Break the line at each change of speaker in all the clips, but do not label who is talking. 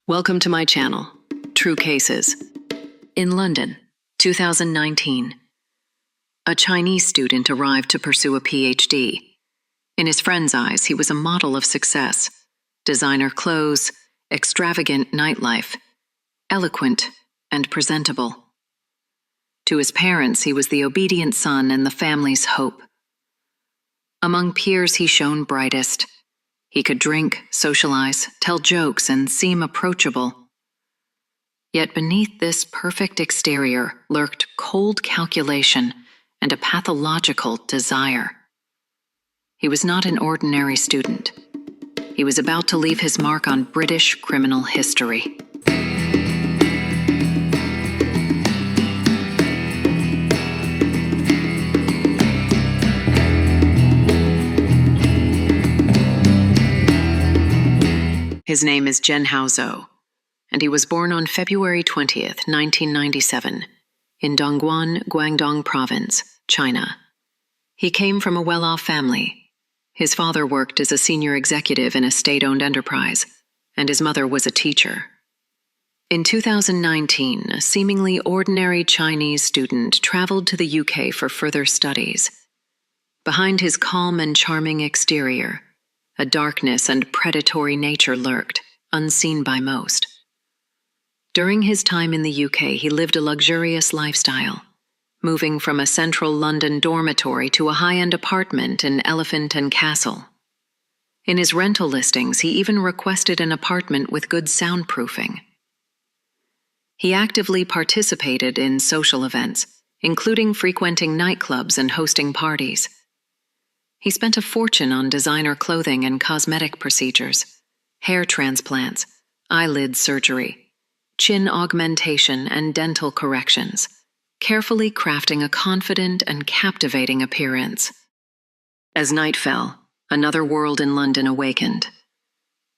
Welcome to my channel, True Cases. In London, 2019, a Chinese student arrived to pursue a PhD. In his friends' eyes, he was a model of success: designer clothes, extravagant nightlife, eloquent and presentable. To his parents, he was the obedient son and the family's hope. Among peers, he shone brightest. He could drink, socialize, tell jokes, and seem approachable. Yet beneath this perfect exterior lurked cold calculation and a pathological desire. He was not an ordinary student. He was about to leave his mark on British criminal history. His name is Zhenhao Zou, and he was born on February 20th, 1997, in Dongguan, Guangdong Province, China. He came from a well-off family. His father worked as a senior executive in a state-owned enterprise, and his mother was a teacher. In 2019, a seemingly ordinary Chinese student traveled to the UK for further studies. Behind his calm and charming exterior, a darkness and predatory nature lurked, unseen by most. During his time in the UK, he lived a luxurious lifestyle, moving from a central London dormitory to a high-end apartment in Elephant and Castle. In his rental listings, he even requested an apartment with good soundproofing. He actively participated in social events, including frequenting nightclubs and hosting parties. He spent a fortune on designer clothing and cosmetic procedures, hair transplants, eyelid surgery, chin augmentation, and dental corrections, carefully crafting a confident and captivating appearance. As night fell, another world in London awakened.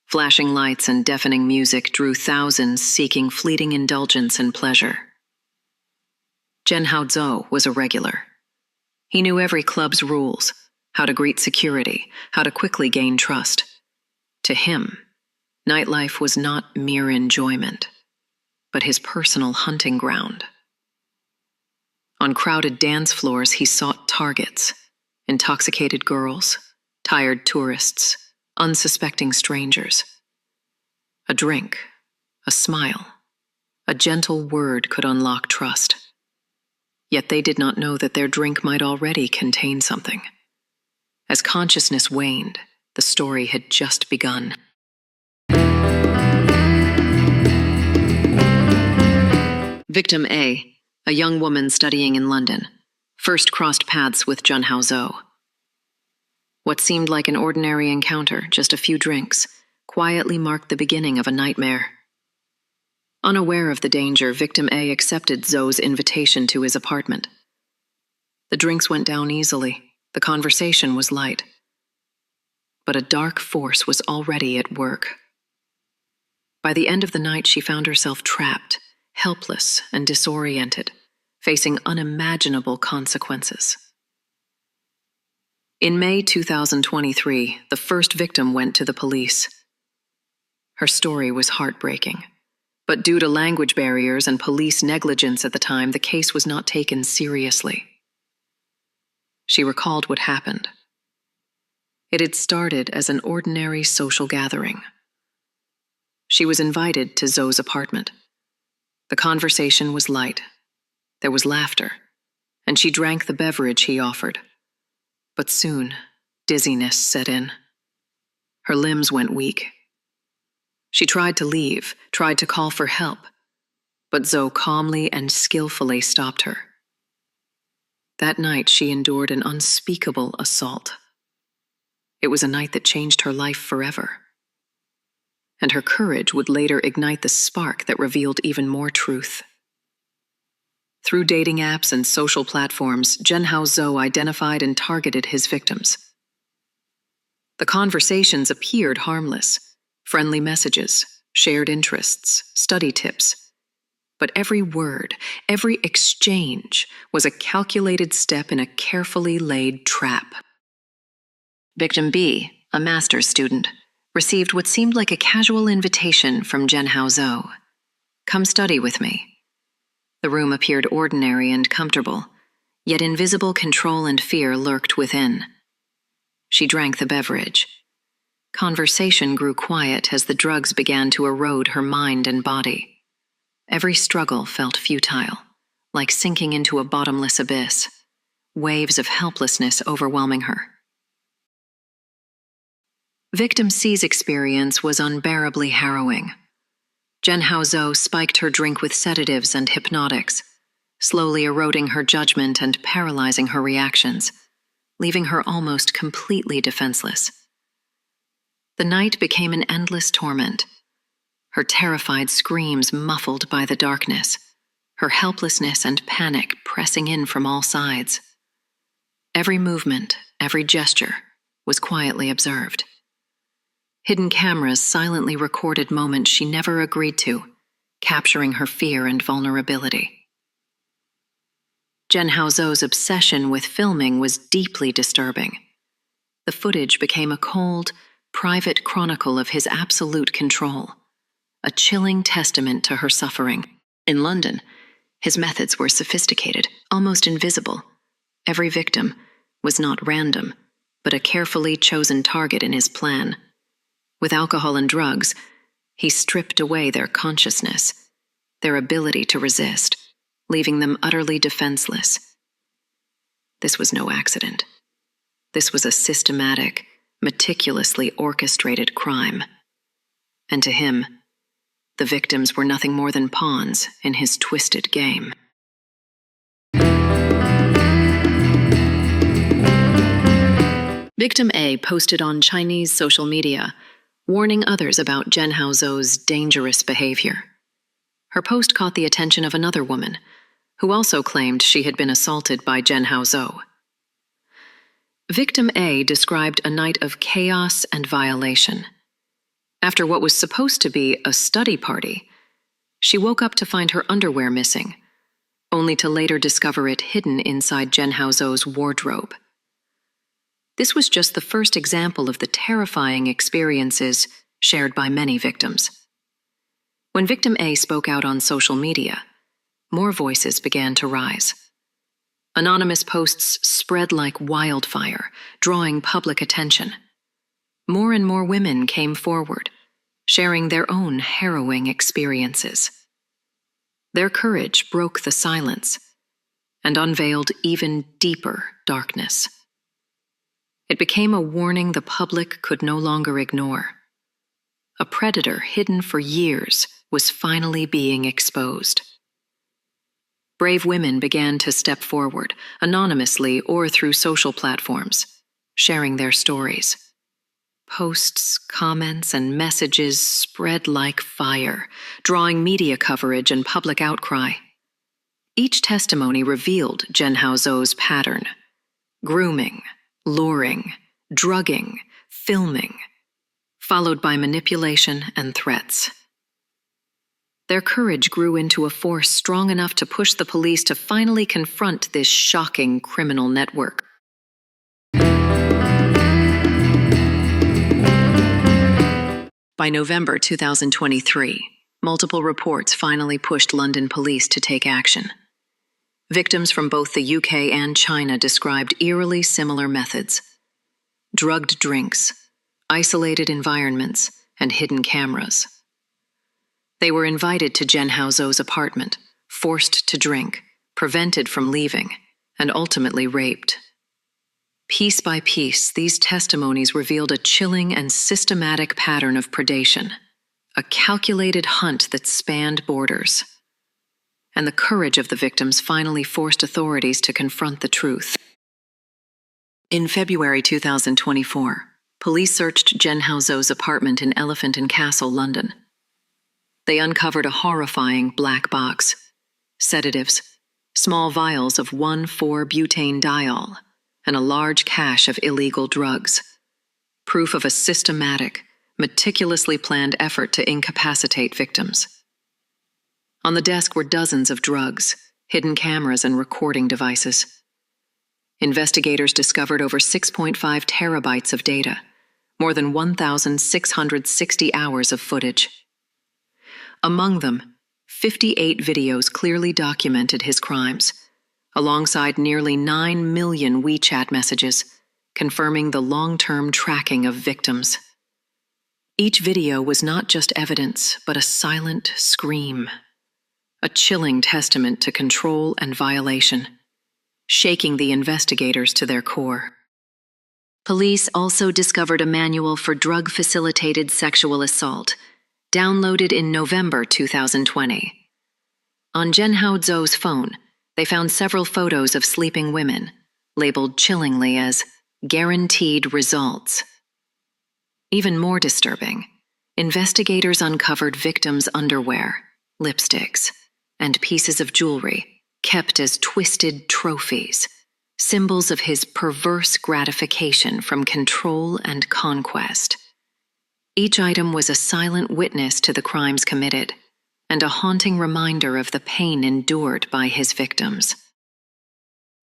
Flashing lights and deafening music drew thousands seeking fleeting indulgence and pleasure. Zhenhao Zou was a regular. He knew every club's rules, how to greet security, how to quickly gain trust. To him, nightlife was not mere enjoyment, but his personal hunting ground. On crowded dance floors, he sought targets: intoxicated girls, tired tourists, unsuspecting strangers. A drink, a smile, a gentle word could unlock trust. Yet they did not know that their drink might already contain something. As consciousness waned, the story had just begun. Victim A, a young woman studying in London, first crossed paths with Zhenhao Zou. What seemed like an ordinary encounter, just a few drinks, quietly marked the beginning of a nightmare. Unaware of the danger, Victim A accepted Zou's invitation to his apartment. The drinks went down easily. The conversation was light. But a dark force was already at work. By the end of the night, she found herself trapped, helpless, and disoriented, facing unimaginable consequences. In May 2023, the first victim went to the police. Her story was heartbreaking, but due to language barriers and police negligence at the time, the case was not taken seriously. She recalled what happened. It had started as an ordinary social gathering. She was invited to Zou's apartment. The conversation was light. There was laughter, and she drank the beverage he offered. But soon, dizziness set in. Her limbs went weak. She tried to leave, tried to call for help, but Zou calmly and skillfully stopped her. That night, she endured an unspeakable assault. It was a night that changed her life forever. And her courage would later ignite the spark that revealed even more truth. Through dating apps and social platforms, Zhenhao Zou identified and targeted his victims. The conversations appeared harmless: friendly messages, shared interests, study tips. But every word, every exchange was a calculated step in a carefully laid trap. Victim B, a master's student, received what seemed like a casual invitation from Zhenhao.A. "Come study with me." The room appeared ordinary and comfortable, yet invisible control and fear lurked within. She drank the beverage. Conversation grew quiet as the drugs began to erode her mind and body. Every struggle felt futile, like sinking into a bottomless abyss, waves of helplessness overwhelming her. Victim C's experience was unbearably harrowing. Zhenhao.A spiked her drink with sedatives and hypnotics, slowly eroding her judgment and paralyzing her reactions, leaving her almost completely defenseless. The night became an endless torment, her terrified screams muffled by the darkness, her helplessness and panic pressing in from all sides. Every movement, every gesture, was quietly observed. Hidden cameras silently recorded moments she never agreed to, capturing her fear and vulnerability. Zhenhao.A's obsession with filming was deeply disturbing. The footage became a cold, private chronicle of his absolute control, a chilling testament to her suffering. In London, his methods were sophisticated, almost invisible. Every victim was not random, but a carefully chosen target in his plan. With alcohol and drugs, he stripped away their consciousness, their ability to resist, leaving them utterly defenseless. This was no accident. This was a systematic, meticulously orchestrated crime. And to him, the victims were nothing more than pawns in his twisted game. Victim A posted on Chinese social media, warning others about Zhenhao.A's dangerous behavior. Her post caught the attention of another woman, who also claimed she had been assaulted by Zhenhao.A. Victim A described a night of chaos and violation. After what was supposed to be a study party, she woke up to find her underwear missing, only to later discover it hidden inside Zhenhao.A's wardrobe. This was just the first example of the terrifying experiences shared by many victims. When Victim A spoke out on social media, more voices began to rise. Anonymous posts spread like wildfire, drawing public attention. More and more women came forward, sharing their own harrowing experiences. Their courage broke the silence and unveiled even deeper darkness. It became a warning the public could no longer ignore. A predator hidden for years was finally being exposed. Brave women began to step forward, anonymously or through social platforms, sharing their stories. Posts, comments, and messages spread like fire, drawing media coverage and public outcry. Each testimony revealed Zhenhao.A's pattern: grooming, luring, drugging, filming, followed by manipulation and threats. Their courage grew into a force strong enough to push the police to finally confront this shocking criminal network. By November 2023, multiple reports finally pushed London police to take action. Victims from both the UK and China described eerily similar methods: drugged drinks, isolated environments, and hidden cameras. They were invited to Zhenhao.A's apartment, forced to drink, prevented from leaving, and ultimately raped. Piece by piece, these testimonies revealed a chilling and systematic pattern of predation, a calculated hunt that spanned borders. And the courage of the victims finally forced authorities to confront the truth. In February 2024, police searched Zhenhao.A's apartment in Elephant and Castle, London. They uncovered a horrifying black box: sedatives, small vials of 1,4-butane-diol, and a large cache of illegal drugs. Proof of a systematic, meticulously planned effort to incapacitate victims. On the desk were dozens of drugs, hidden cameras, and recording devices. Investigators discovered over 6.5 terabytes of data, more than 1,660 hours of footage. Among them, 58 videos clearly documented his crimes, alongside nearly 9 million WeChat messages, confirming the long-term tracking of victims. Each video was not just evidence, but a silent scream, a chilling testament to control and violation, shaking the investigators to their core. Police also discovered a manual for drug-facilitated sexual assault, downloaded in November 2020. On Zhenhao Zou's phone, they found several photos of sleeping women, labeled chillingly as guaranteed results. Even more disturbing, investigators uncovered victims' underwear, lipsticks, and pieces of jewelry kept as twisted trophies, symbols of his perverse gratification from control and conquest. Each item was a silent witness to the crimes committed, and a haunting reminder of the pain endured by his victims.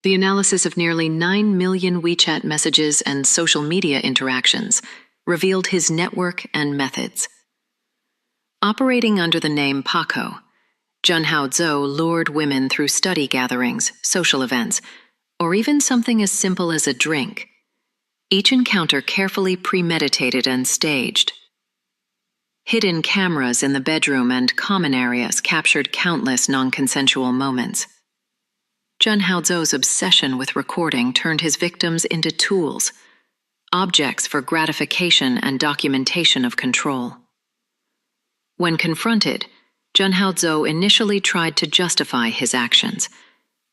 The analysis of nearly 9 million WeChat messages and social media interactions revealed his network and methods. Operating under the name Paco, Zhenhao Zhou lured women through study gatherings, social events, or even something as simple as a drink. Each encounter carefully premeditated and staged. Hidden cameras in the bedroom and common areas captured countless non-consensual moments. Zhenhao Zhou's obsession with recording turned his victims into tools, objects for gratification and documentation of control. When confronted, Zhenhao Zhou initially tried to justify his actions,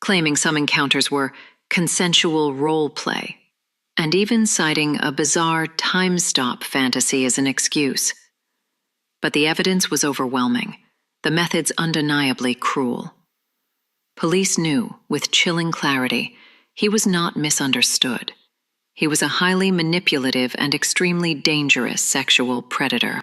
claiming some encounters were consensual role play, and even citing a bizarre time-stop fantasy as an excuse. But the evidence was overwhelming, the methods undeniably cruel. Police knew, with chilling clarity, he was not misunderstood. He was a highly manipulative and extremely dangerous sexual predator.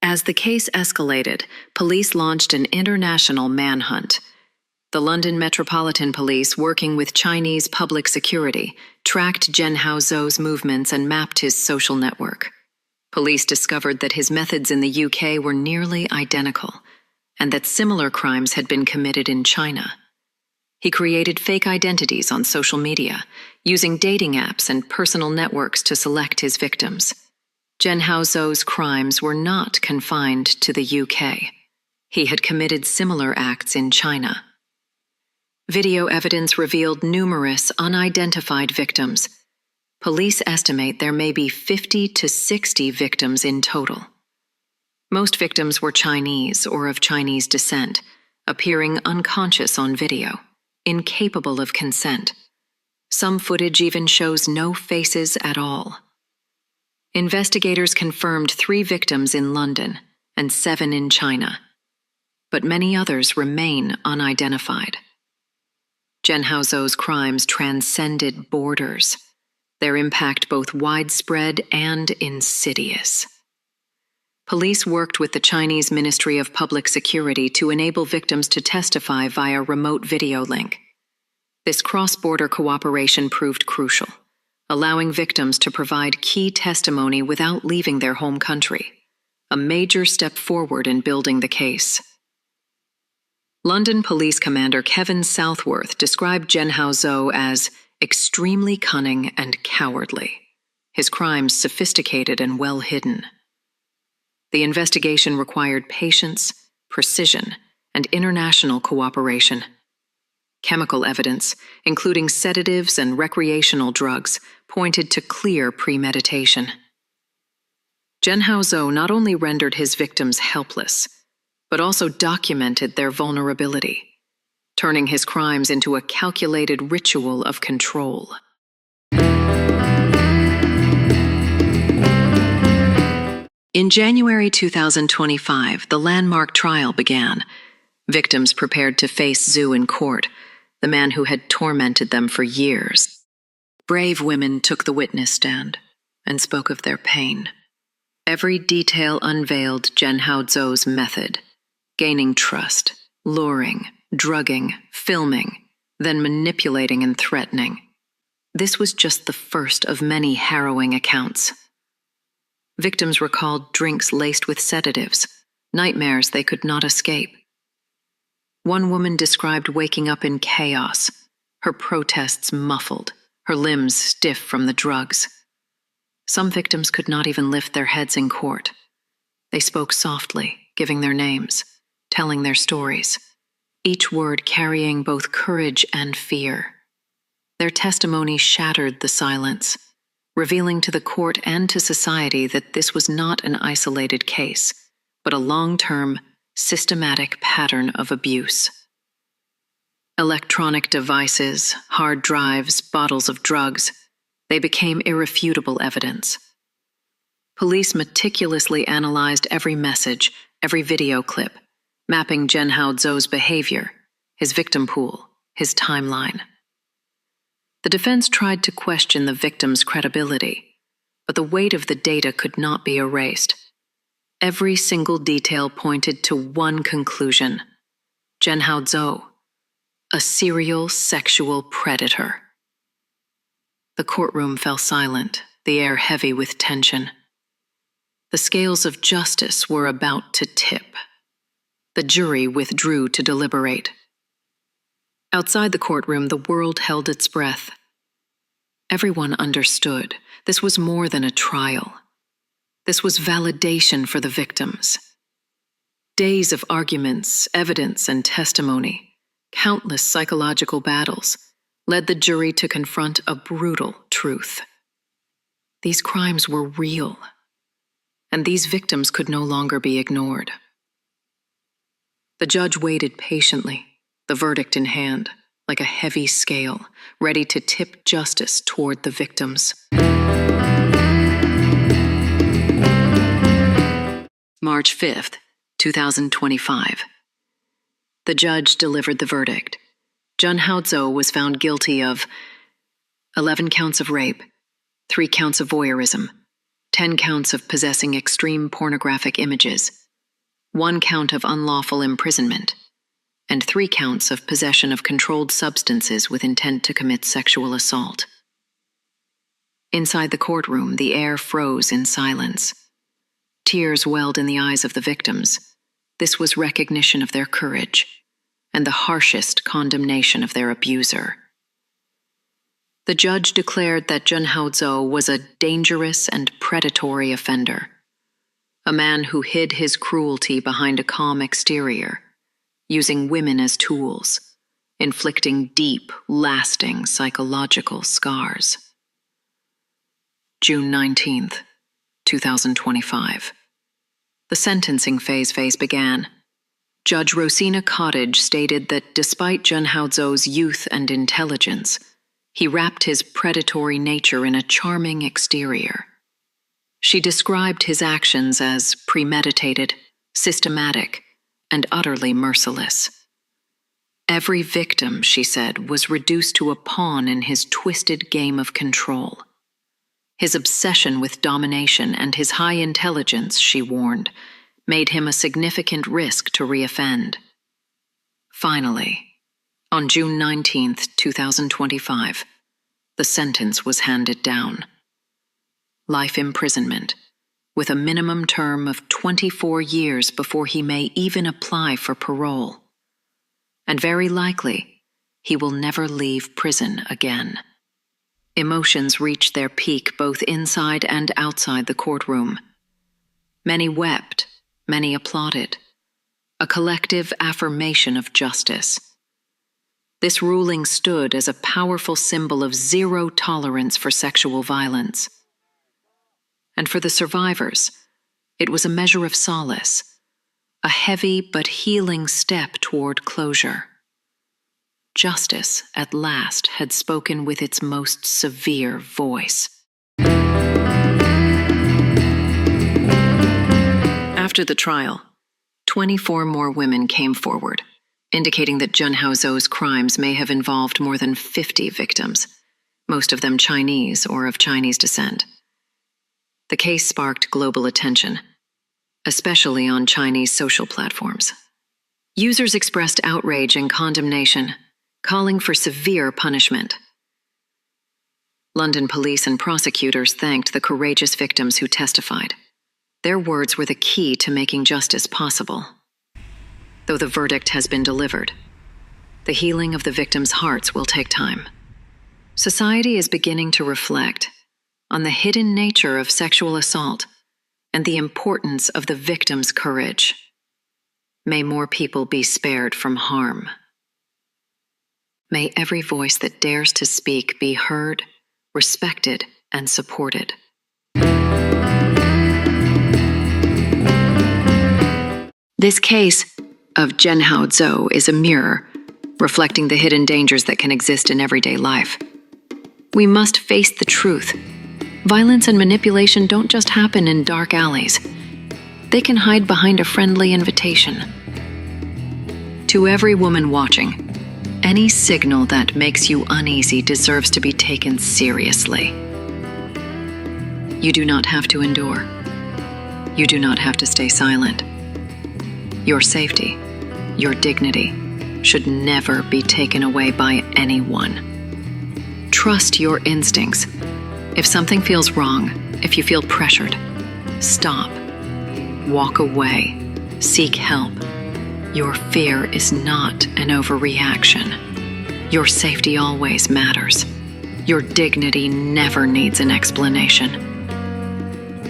As the case escalated, police launched an international manhunt. The London Metropolitan Police, working with Chinese public security, tracked Zhenhao Zou's movements and mapped his social network. Police discovered that his methods in the UK were nearly identical, and that similar crimes had been committed in China. He created fake identities on social media, using dating apps and personal networks to select his victims. Zhenhao Zou's crimes were not confined to the UK. He had committed similar acts in China. Video evidence revealed numerous unidentified victims. Police estimate there may be 50 to 60 victims in total. Most victims were Chinese or of Chinese descent, appearing unconscious on video, incapable of consent. Some footage even shows no faces at all. Investigators confirmed 3 victims in London and 7 in China, but many others remain unidentified. Zhenhao Zou's crimes transcended borders, their impact both widespread and insidious. Police worked with the Chinese Ministry of Public Security to enable victims to testify via remote video link. This cross-border cooperation proved crucial, allowing victims to provide key testimony without leaving their home country, a major step forward in building the case. London Police Commander Kevin Southworth described Zhenhao Zhou as extremely cunning and cowardly, his crimes sophisticated and well hidden. The investigation required patience, precision, and international cooperation. Chemical evidence, including sedatives and recreational drugs, pointed to clear premeditation. Zhenhao Zhou not only rendered his victims helpless, but also documented their vulnerability, turning his crimes into a calculated ritual of control. In January 2025, the landmark trial began. Victims prepared to face Zou in court, the man who had tormented them for years. Brave women took the witness stand and spoke of their pain. Every detail unveiled Zhenhao Zou's method: gaining trust, luring, drugging, filming, then manipulating and threatening. This was just the first of many harrowing accounts. Victims recalled drinks laced with sedatives, nightmares they could not escape. One woman described waking up in chaos, her protests muffled, her limbs stiff from the drugs. Some victims could not even lift their heads in court. They spoke softly, giving their names, telling their stories, each word carrying both courage and fear. Their testimony shattered the silence, revealing to the court and to society that this was not an isolated case, but a long-term, systematic pattern of abuse. Electronic devices, hard drives, bottles of drugs, they became irrefutable evidence. Police meticulously analyzed every message, every video clip, mapping Zhenhao.A's behavior, his victim pool, his timeline. The defense tried to question the victim's credibility, but the weight of the data could not be erased. Every single detail pointed to one conclusion: Zhenhao.A, a serial sexual predator. The courtroom fell silent, the air heavy with tension. The scales of justice were about to tip. The jury withdrew to deliberate. Outside the courtroom, the world held its breath. Everyone understood this was more than a trial. This was validation for the victims. Days of arguments, evidence, and testimony, countless psychological battles, led the jury to confront a brutal truth. These crimes were real, and these victims could no longer be ignored. The judge waited patiently, the verdict in hand, like a heavy scale, ready to tip justice toward the victims. March 5th, 2025. The judge delivered the verdict. Zhenhao.A was found guilty of 11 counts of rape, 3 counts of voyeurism, 10 counts of possessing extreme pornographic images, 1 count of unlawful imprisonment, and 3 counts of possession of controlled substances with intent to commit sexual assault. Inside the courtroom, the air froze in silence. Tears welled in the eyes of the victims. This was recognition of their courage, and the harshest condemnation of their abuser. The judge declared that Zhenhao.A was a dangerous and predatory offender, a man who hid his cruelty behind a calm exterior, using women as tools, inflicting deep, lasting psychological scars. June 19th, 2025. The sentencing phase began. Judge Rosina Cottage stated that despite Zhenhao.A's youth and intelligence, he wrapped his predatory nature in a charming exterior. She described his actions as premeditated, systematic, and utterly merciless. Every victim, she said, was reduced to a pawn in his twisted game of control. His obsession with domination and his high intelligence, she warned, made him a significant risk to reoffend. Finally, on June 19th, 2025, the sentence was handed down. Life imprisonment, with a minimum term of 24 years before he may even apply for parole. And very likely, he will never leave prison again. Emotions reached their peak both inside and outside the courtroom. Many wept, many applauded, a collective affirmation of justice. This ruling stood as a powerful symbol of zero tolerance for sexual violence. And for the survivors, it was a measure of solace, a heavy but healing step toward closure. Justice, at last, had spoken with its most severe voice. After the trial, 24 more women came forward, indicating that Zhenhao.A's crimes may have involved more than 50 victims, most of them Chinese or of Chinese descent. The case sparked global attention, especially on Chinese social platforms. Users expressed outrage and condemnation, calling for severe punishment. London police and prosecutors thanked the courageous victims who testified. Their words were the key to making justice possible. Though the verdict has been delivered, the healing of the victims' hearts will take time. Society is beginning to reflect on the hidden nature of sexual assault and the importance of the victim's courage. May more people be spared from harm. May every voice that dares to speak be heard, respected, and supported. This case of Zhenhao is a mirror reflecting the hidden dangers that can exist in everyday life. We must face the truth. Violence and manipulation don't just happen in dark alleys. They can hide behind a friendly invitation. To every woman watching, any signal that makes you uneasy deserves to be taken seriously. You do not have to endure. You do not have to stay silent. Your safety, your dignity, should never be taken away by anyone. Trust your instincts. If something feels wrong, if you feel pressured, stop. Walk away. Seek help. Your fear is not an overreaction. Your safety always matters. Your dignity never needs an explanation.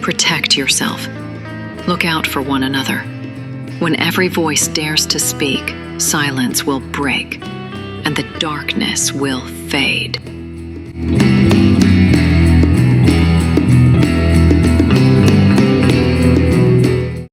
Protect yourself. Look out for one another. When every voice dares to speak, silence will break, and the darkness will fade.